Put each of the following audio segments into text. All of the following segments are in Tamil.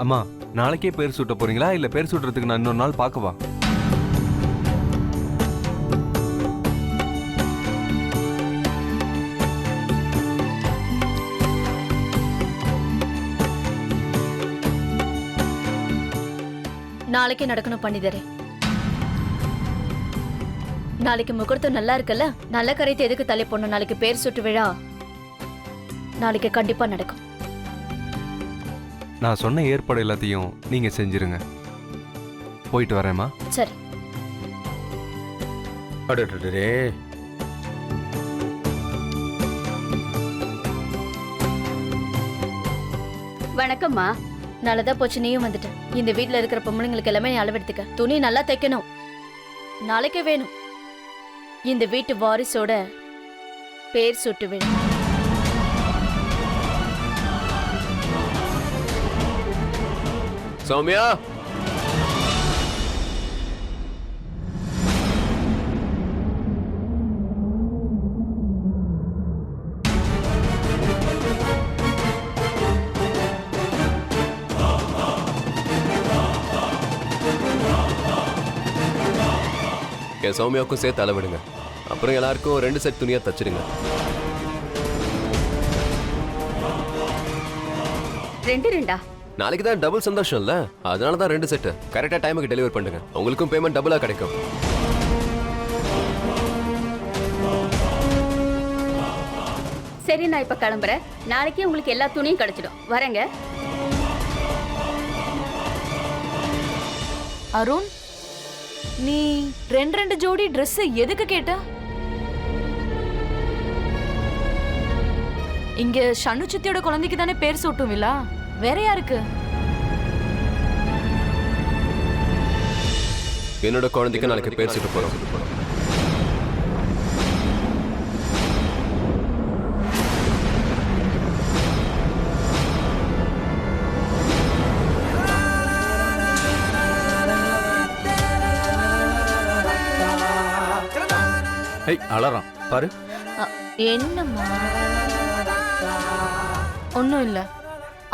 அம்மா, நாளைக்கே பேர் சூட்ட போறீங்களா இல்ல பேர் சூட்டுறதுக்கு நான் இன்னொரு நாள் பார்க்கவா? நாளைக்கு நடக்கணும் பண்ணிதரேன். நாளைக்கு முகூர்த்தம் நல்லா இருக்குல்ல, நல்ல கரைத்து எதுக்கு தலை போடணும்? நாளைக்கு பேர் சுட்டு விழா நாளைக்கு கண்டிப்பா நடக்கும். நான் சொன்ன ஏற்பாடு எல்லாத்தையும் நீங்க செஞ்சிருங்க. போயிட்டு வரேம்மா. சரி. அடடடே, வணக்கம்மா. நல்லதா போச்சு, நீயும் வந்துட்ட. இந்த வீட்ல இருக்கிற பொம்பளைங்களுக்கு எல்லாமே நீ அளவெடுத்துக்க. துணி நல்லா தைக்கணும், நாளைக்கே வேணும். இந்த வீட்டு வாரிசோட பேர் சுட்டு விழா. சௌமியா, என் சௌமியாவுக்கும் சேர்த்து அளவிடுங்க. அப்புறம் எல்லாருக்கும் 2 செட் துணியா தச்சிடுங்க. 2 நாளைக்கு தான் டபுள் சந்தோஷம் இல்ல, அதனால தான் 2 செட் கரெக்டா டைமுக்கு டெலிவரி பண்ணுங்க. உங்களுக்கும் பேமெண்ட் டபுளா கிடைக்கும். சரி, நான் இப்ப கிளம்புறேன். நாளைக்கே உங்களுக்கு எல்லா துணியும் கிடைச்சிடும். வரேங்க. அருண், நீ 2 ஜோடி ட்ரெஸ் எதுக்கு கேட்ட? இங்க ஷனு சித்தியோட குழந்தைக்கு தானே பேர் சூட்டும் விழா, வேற யாருக்கு? என்னோட குழந்தைக்கு நாளைக்கு பேர் சூட்ட போறோம். அலறான் பாரு. என்னம்மா? ஒண்ணும் இல்ல.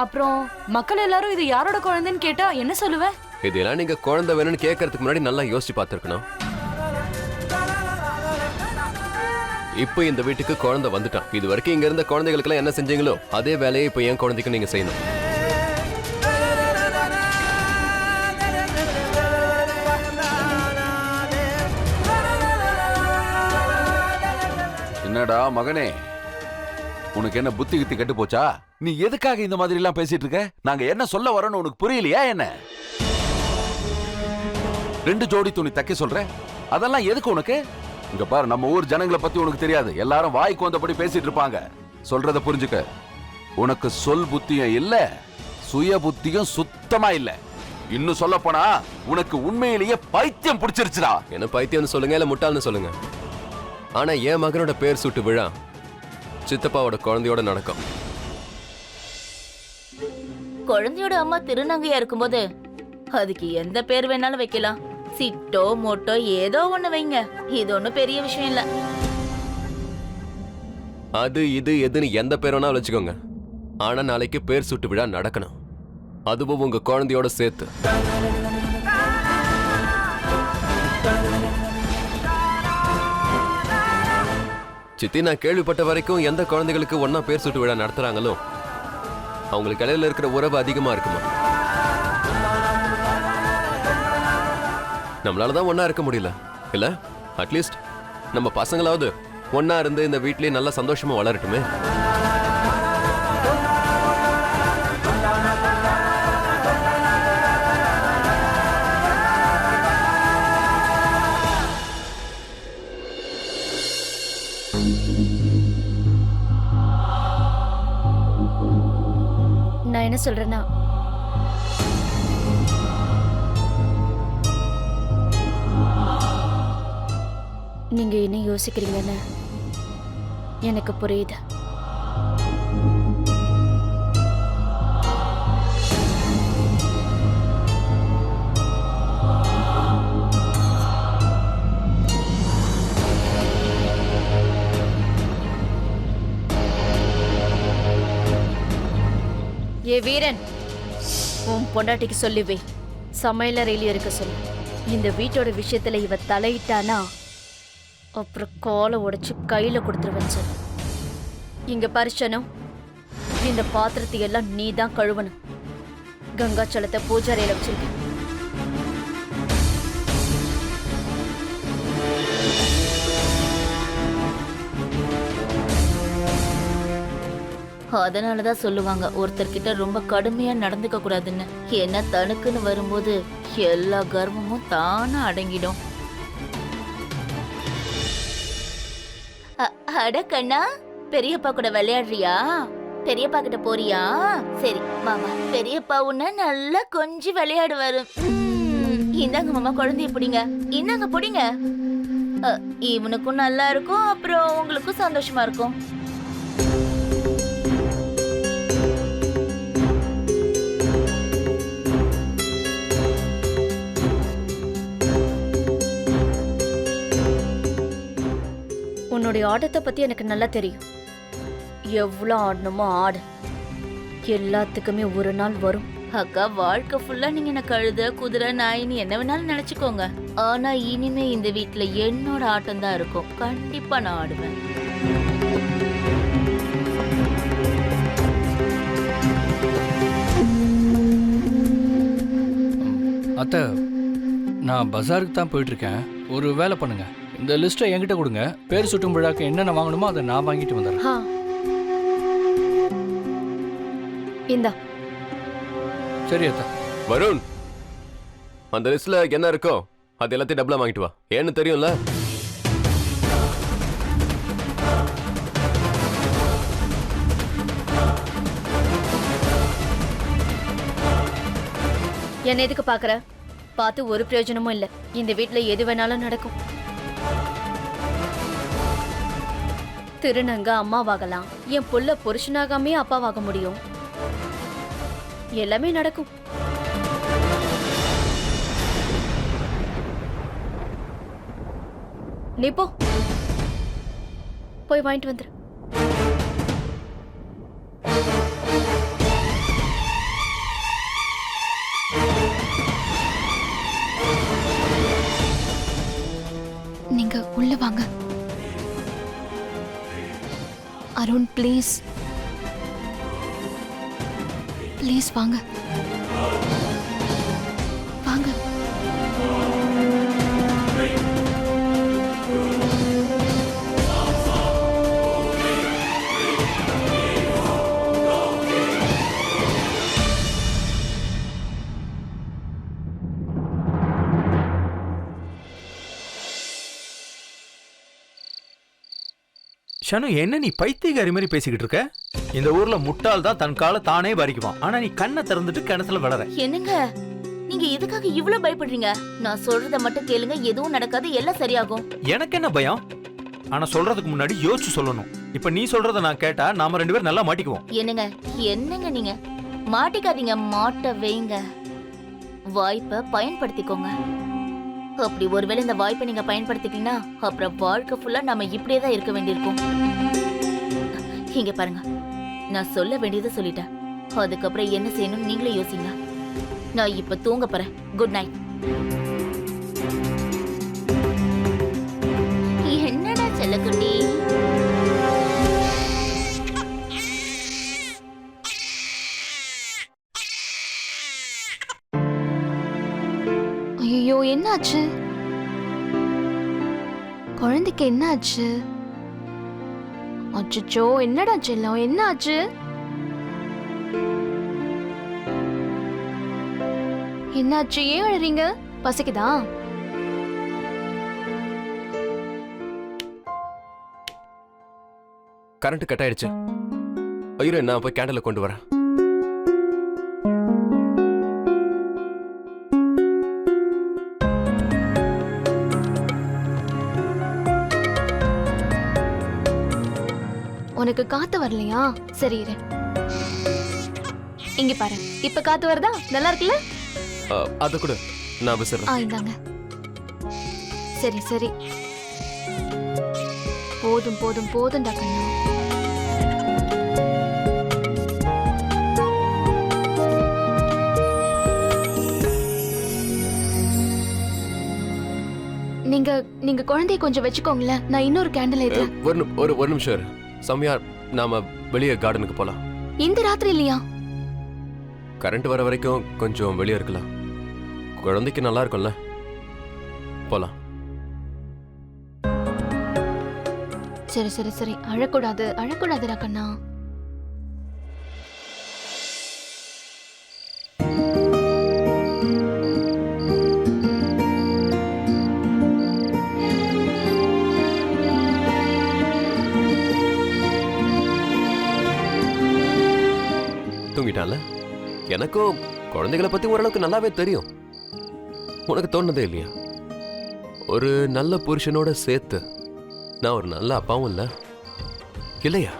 அப்புறம் மக்கள் எல்லாரும் இது யாரோட குழந்தைன்னு கேட்டா என்ன சொல்லுவ? இதெல்லாம் நீங்க குழந்தை வேணும்னு கேட்கறதுக்கு முன்னாடி நல்லா யோசிச்சு பார்த்திருக்கணும். இப்போ இந்த வீட்டுக்கு குழந்தை வந்துட்டான். இது வரைக்கும் இங்க இருந்த குழந்தைகளுக்கெல்லாம் என்ன செஞ்சீங்களோ அதே வேலையை இப்போ என் குழந்தைக்கு நீங்க செய்யணும். என்னடா மகனே, உனக்கு என்ன புத்தி கித்தி கெட்டு போச்சா? நீ எதுக்காக இந்த மாதிரி எல்லாம் பேசிட்டு இருக்க? நாங்க என்ன சொல்ல வரோன்னு உனக்கு புரியலையா என்ன? 2 ஜோடி துணி தைக்க சொல்ற, அதெல்லாம் எதுக்கு உனக்கு? இங்க பாரு, நம்ம ஊர் ஜனங்களை பத்தி உனக்கு தெரியாது. எல்லாரும் வாய்க்கு வந்தபடி பேசிட்டு இருப்பாங்க. சொல்றத புரிஞ்சுக்க. உனக்கு சொல் புத்தியும் இல்ல, சுய புத்தியும் சுத்தமா இல்ல. இன்னும் சொல்ல போனா உனக்கு உண்மையிலேயே பைத்தியம் பிடிச்சிருச்சுடா. என்ன பைத்தியம்னு சொல்லுங்க இல்ல முட்டாள்னு சொல்லுங்க, ஆனா என் மகனோட பேர் சூட்டு விழா சித்தப்பாவோட குழந்தையோட நடக்கும். குழந்தையோட அம்மா திருநங்கையா இருக்கும்போது அதுக்கு எந்த பேர் வேணாலும் வைக்கலாம். சிட்டோ மோட்டோ ஏதோ ஒண்ணு வைங்க, இது ஒண்ணும் பெரிய விஷயம் இல்ல. அது இது எதுன்னு எந்த பேர் வேணாலும் வச்சுக்கோங்க, ஆனா நாளைக்கு பேர் சூட்டு விழா நடக்கணும். அதுவும் உங்க குழந்தையோட சேர்த்து. சித்தி, நான் கேள்விப்பட்ட வரைக்கும் எந்த குழந்தைகளுக்கு ஒன்னா பேர் சூட்டு விழா நடத்துறாங்களோ அவங்களுக்கு இடையில இருக்கிற உறவு அதிகமா இருக்குமா? நம்மளாலதான் ஒன்னா இருக்க முடியல இல்ல, அட்லீஸ்ட் நம்ம பசங்களாவது ஒன்னா இருந்து இந்த வீட்லயே நல்லா சந்தோஷமா வளரட்டுமே. நான் என்ன சொல்றேன்னா, நீங்க என்ன யோசிக்கிறீங்கன்னு எனக்கு புரியுது. ஏ வீரன், உன் பொண்டாட்டிக்கு சொல்லுவே, சமையலறையில இருக்க சொல்லு. இந்த வீட்டோட விஷயத்துல இவ தலையிட்டானா அப்புறம் காலை உடைச்சு கையில கொடுத்துருவேன்னு சொல்லு. இங்க பரிசனம், இந்த பாத்திரத்தை எல்லாம் நீ தான் கழுவணும். கங்காச்சலத்தை பூஜாரையில வச்சிருக்க. அதனாலதான் சொல்லுவாங்க ஒருத்தர்கிட்ட ரொம்ப கடுமையா நடந்துக்க கூடாதுன்னு. என்ன தனக்குன்னு வரும்போது எல்லா கர்வமும் தானா அடங்கிடும். அட கண்ணா, பெரியப்பா கூட விளையாடுறியா? பெரியப்பா கிட்ட போறியா? சரி மாமா, பெரியப்பா உன்ன நல்லா கொஞ்சம் விளையாடுவாரு. இந்தாங்க மாமா, குழந்தைய பிடிங்க. இந்தாங்க பிடிங்க. இவனுக்கும் நல்லா இருக்கும், அப்புறம் உங்களுக்கும் சந்தோஷமா இருக்கும். உன்னுடைய ஆட்டத்தை பத்தி எனக்கு நல்லா தெரியும். எவ்வளோ ஆடணுமோ ஆடு, எல்லாத்துக்குமே ஒரு நாள் வரும். அக்கா, வாழ்க்கை ஃபுல்லா நீங்க என்ன கழுத குதிரை நாயின்னு என்ன வேணாலும் நினைச்சுக்கோங்க. ஆனா இனிமே இந்த வீட்டுல என்னோட ஆட்டம் தான் இருக்கும். கண்டிப்பா நான் ஆடுவேன். அத்தை, நான் பஜாருக்கு தான் போயிட்டு இருக்கேன். ஒரு வேலை பண்ணுங்க, இந்த லிஸ்ட்டை என்கிட்ட கொடுங்க. பேர் சுட்டும் விழாக்கு என்னென்ன வாங்கணுமோ அதை நான் வாங்கிட்டு வந்துடுறேன். இந்தா. சரி அத்தா. வருண், அந்த லிஸ்ட்ல என்ன இருக்கோ அது எல்லாத்தையும் டபுளா வாங்கிட்டு வா. ஏன்னு தெரியும்ல. என்ன எதுக்கு பாக்குற? பார்த்து ஒரு பிரயோஜனமும் இல்ல. இந்த வீட்டுல எது வேணாலும் நடக்கும். திருநங்க அம்மாவாகலாம், என் புள்ள புருஷனாகாமே அப்பாவாக முடியும். எல்லாமே நடக்கும். நீ போ, போய் வாங்கிட்டு வந்துரு. நீங்க உள்ள வாங்க. அருண், ப்ளீஸ் ப்ளீஸ் வாங்க வாங்க. ஷனு, என்ன நீ பைத்தியக்காரி மாதிரி பேசிக்கிட்டு இருக்க? இந்த ஊர்ல முட்டாள் தான் தன் காலை தானே பாதிக்குவான். ஆனா நீ கண்ணை திறந்துட்டு கிணத்துல வளர. என்னங்க நீங்க எதுக்காக இவ்வளவு பயப்படுறீங்க? நான் சொல்றத மட்டும் கேளுங்க, எதுவும் நடக்காது, எல்லாம் சரியாகும். எனக்கு என்ன பயம்? ஆனா சொல்றதுக்கு முன்னாடி யோசிச்சு சொல்லணும். இப்ப நீ சொல்றத நான் கேட்டா நாம 2 பேரும் நல்லா மாட்டிக்குவோம். என்னங்க நீங்க மாட்டிக்காதீங்க, மாட்ட வைங்க. வாய்ப்பை பயன்படுத்திக்கோங்க. அப்படி ஒருவேளை இந்த வாய்ப்பை நீங்க பயன்படுத்திக்கீங்கன்னா அப்புறம் வாழ்க்கை ஃபுல்லா நாம இப்படியே தான் இருக்க வேண்டியிருக்கும். இங்க பாருங்க, நான் சொல்ல வேண்டியதை சொல்லிட்டேன். அதுக்கப்புறம் என்ன செய்யணும் நீங்களே யோசிங்க. நான் இப்ப தூங்க போறேன். Good night. என்னடா செல்லக்குட்டி? ஐயோ, என்னாச்சு? குழந்தைக்கு என்னாச்சு? அச்சோ, என்னடா செல்லம், என்னாச்சு? என்னாச்சு? ஏன் அழறீங்க? பசிக்குதா? கரண்ட் கட் ஆயிடுச்சு. ஐயோ, நான் போய் கேண்டலை கொண்டு வரேன். உனக்கு காத்து வரலையா? சரி இரு. இங்க பாரு, இப்ப காத்து வருதா? நல்லா இருக்குல்ல? அத கூட நான் விசிறேன். இந்தாங்க. சரி சரி, போதும் போதும் போதும்டா கண்ணா. நீங்க நீங்க குழந்தைய கொஞ்சம் வச்சுக்கோங்களேன், நான் இன்னொரு கேண்டில் ஏத்துறேன். ஒரு நிமிஷம் இரு. சௌமியா, நாம வெளியே கார்டனுக்கு போலாம். இந்த ராத்திரி இல்லையா? கரண்ட் வர வரைக்கும் கொஞ்சம் வெளியே இருக்கலாம். குழந்தைக்கு நல்லா இருக்கும்ல. போலாம். சரி சரி சரி, அழக்கூடாதுடா கண்ணா. தூங்கிட்டான்ல? எனக்கும் குழந்தைகளை பத்தி ஓரளவுக்கு நல்லாவே தெரியும். உனக்கு தோணுதே இல்லையா? ஒரு நல்ல புருஷனோட சேர்த்து நான் ஒரு நல்ல அப்பாவும் இல்ல இல்லையா?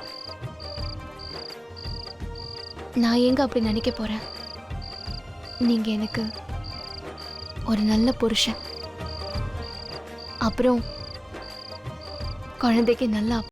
நான் எங்க அப்படி நினைக்க போறேன்? நீங்க எனக்கு ஒரு நல்ல புருஷன், அப்புறம் குழந்தைக்கு நல்ல அப்பா.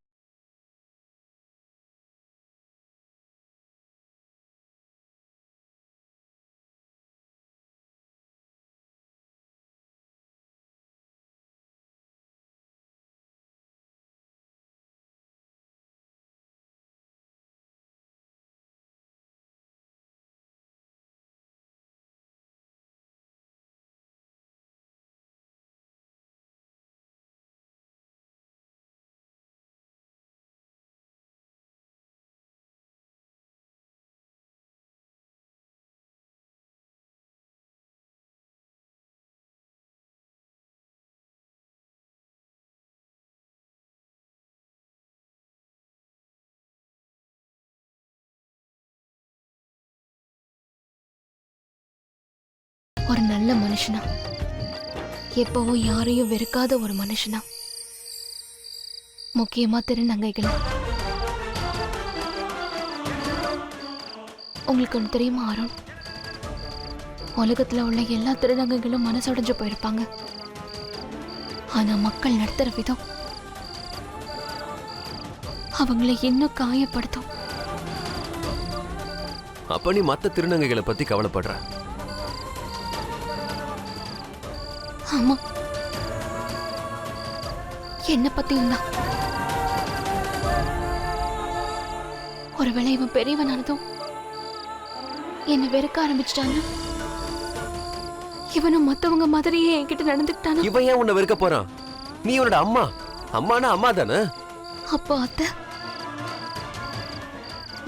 ஒரு நல்ல மனுஷனா, எப்பவும் யாரையும் வெறுக்காத ஒரு மனுஷனா, முக்கியமா திருநங்கைகள். உங்களுக்கு ஒன்று தெரியுமா அருண்? உலகத்துல உள்ள எல்லா திருநங்கைகளும் மனசுடைஞ்சு போயிருப்பாங்க. ஆனா மக்கள் நடத்துற விதம் அவங்களை இன்னும் காயப்படுத்தும். அப்ப நீ மத்த திருநங்கைகளை பத்தி கவலைப்படுற? ஆமா, என்ன பத்தியும் தான். ஒருவேளை இவன் பெரியவனானதும் என்ன வெறுக்க ஆரம்பிச்சிட்டானா? இவனும் மத்தவங்க மாதிரியே என்கிட்ட நடந்துக்கிட்டானா? இவன் ஏன் உன்னை வெறுக்க போறான்? நீ உன்னோட அம்மா. அம்மானா அம்மா தானே. அப்போ அத்தை,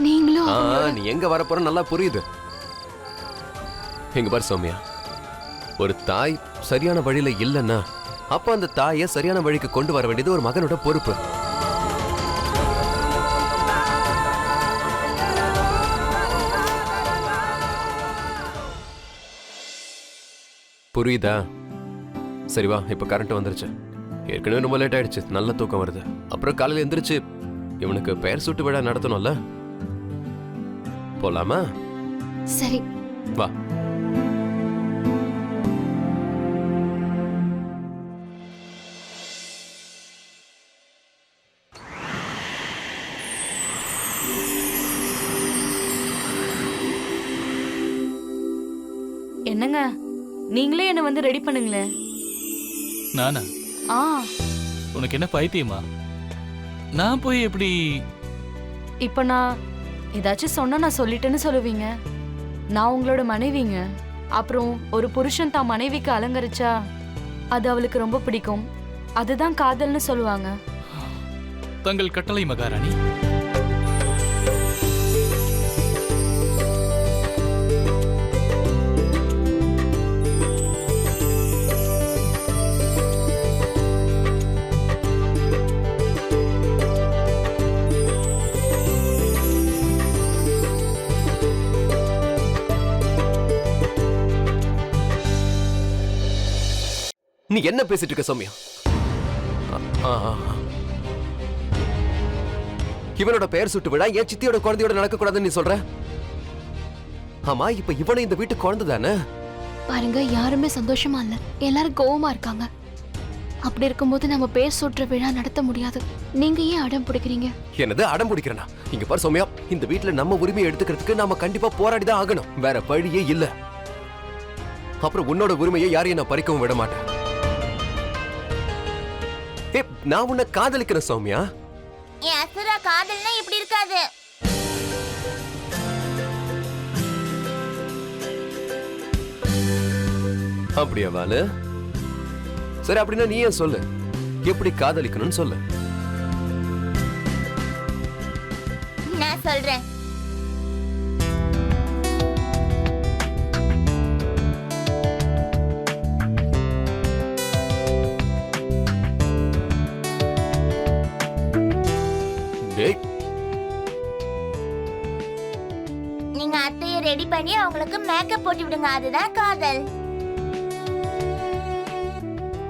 நீங்களும் நீ எங்க வரப்போற நல்லா புரியுது. எங்க பாரு சௌமியா, ஒரு தாய் சரியான வழியில இல்லைன்னா அப்ப அந்த தாயை சரியான வழிக்கு கொண்டு வர வேண்டியது ஒரு மகனோட பொறுப்பு. புரியுதா? சரி வா, இப்ப கரண்ட் வந்துருச்சு. ஏற்கனவே ரொம்ப லேட் ஆயிடுச்சு, நல்ல தூக்கம் வருது. அப்புறம் காலையில எந்திரிச்சு இவனுக்கு பெயர் சூட்டு விழா நடத்தணும்ல. போலாமா? சரி வா. என்னங்க, நீங்களே என்ன வந்து ரெடி பண்ணுங்களேன். நானா? ஆ, உனக்கு என்ன பைத்தியமா? நான் போய் எப்படி? இப்ப நான் ஏதாச்சும் சொன்னா நான் சொல்லிட்டேன்னு சொல்லுவீங்க. நான் உங்களோட மனைவிங்க. அப்புறம் ஒரு புருஷன் தான் மனைவிக்கு அலங்கரிச்சா அது அவளுக்கு ரொம்ப பிடிக்கும். அதுதான் காதல்னு சொல்லுவாங்க. தங்கள் கட்டளை மகாராணி. நீ என்ன பேசிட்டு இருக்க சௌமியா? இவனோட பெயர் சுட்டு விழா என் சித்தியோட குழந்தையோட நடக்க கூடாதுன்னு நீ சொல்ற? ஆமா, இப்ப இவனை இந்த வீட்டு குழந்தை தானே. பாருங்க, யாருமே சந்தோஷமா இல்ல, எல்லாரும் கோவமா இருக்காங்க. அப்படி இருக்கும்போது நம்ம பேர் சூட்டுற விழா நடத்த முடியாது. நீங்க ஏன் அடம் பிடிக்கிறீங்க? என்னது அடம் பிடிக்கிறேனா? இங்க பாரு சௌமியா, இந்த வீட்டுல நம்ம உரிமையை எடுத்துக்கிறதுக்கு நாம கண்டிப்பா போராடிதான் ஆகணும். வேற வழியே இல்ல. அப்புறம் உன்னோட உரிமையை யாரையும் நான் பறிக்கவும் விட மாட்டேன். ஏ நான் உன்னை காதலிக்கிறேன் சௌமியா. என் அசுரா காதல்னா இப்படி இருக்காது. அப்படியா வாலு? சரி அப்படின்னா நீ ஏன் சொல்லு, எப்படி காதலிக்கணும்னு சொல்லு. நான் சொல்றேன். டேய் நீங்க அத்தையை ரெடி பண்ணி அவங்களுக்கு மேக்கப் போட்டு விடுங்க, அதுதான் காதல்.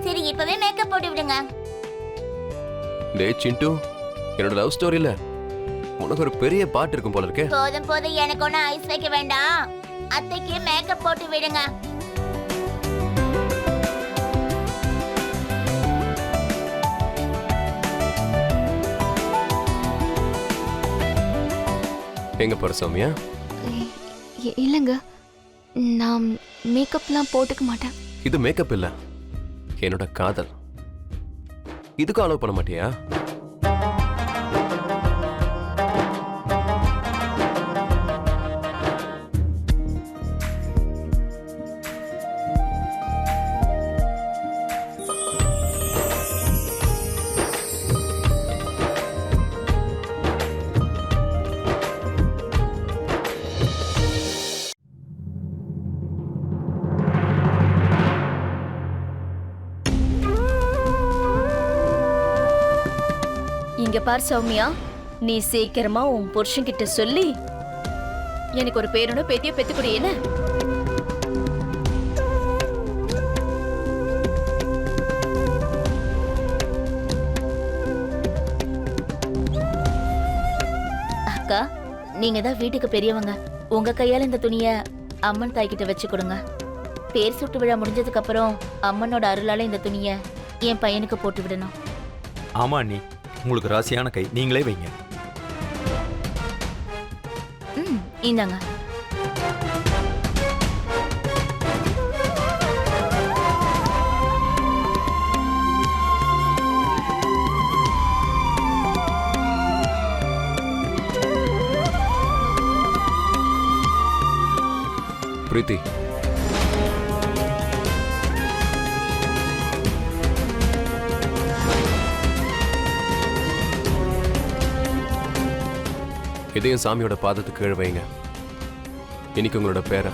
சரி இப்பவே மேக்கப் போட்டு விடுங்க. டேய் சிண்டு, என்னோட லவ் ஸ்டோரியில உனக்கு ஒரு பெரிய பாட்டு இருக்கும் போல இருக்கே. போதும் போதும், எனக்கு ஒன்னும் ஐஸ் வைக்க வேண்டாம். அத்தைக்கு மேக்கப் போட்டு விடுங்க. எங்க போற சௌமியா? இல்லைங்க, நான் மேக்கப்லாம் போட்டுக்க மாட்டேன். இது மேக்கப் இல்ல, என்னோட காதல். இதுக்கும் அலோவ் பண்ண மாட்டியா? இங்க பார் சௌமியா, நீ சீக்கிரமா உன் புருஷன்கிட்ட சொல்லி எனக்கு ஒரு பேரனோ பேத்தியோ பெத்துக்குடி என்ன? அக்கா, நீங்க தான் வீட்டுக்கு பெரியவங்க. உங்க கையால இந்த துணிய அம்மன் தாய்கிட்ட வச்சு கொடுங்க. பேர் சுட்டு விழா முடிஞ்சதுக்கு அப்புறம் அம்மனோட அருளால இந்த துணிய என் பையனுக்கு போட்டு விடணும். ஆமா அண்ணி, உங்களுக்கு ராசியான கை, நீங்களே வைங்க. இந்தாங்க. பிரீத்தி, இதையும் சாமியோட பாதத்துக்கு கீழ் வைங்க. இன்னைக்கு உங்களோட பேரை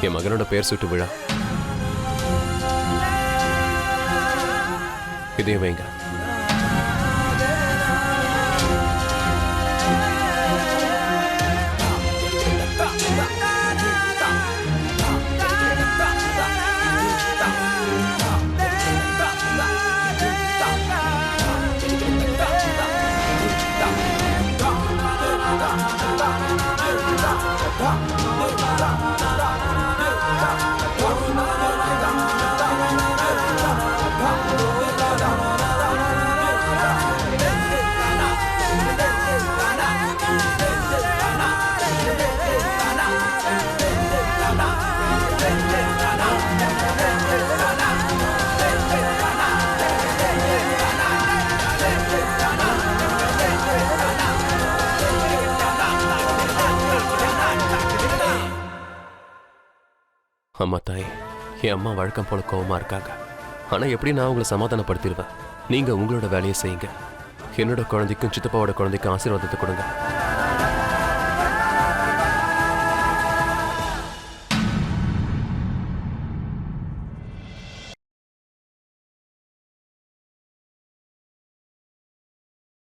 என் மகனோட பேர் சுட்டு விழா. இதையும் வைங்க. அம்மா தாய், என் அம்மா வழக்கம் போல கோவமா இருக்காங்க. ஆனா எப்படி நான் உங்களை சமாதானப்படுத்திடுவேன். நீங்க உங்களோட வேலையை செய்யுங்க. என்னோட குழந்தைக்கும் சித்தப்பாவோட குழந்தைக்கும் ஆசீர்வாதத்தை கொடுங்க.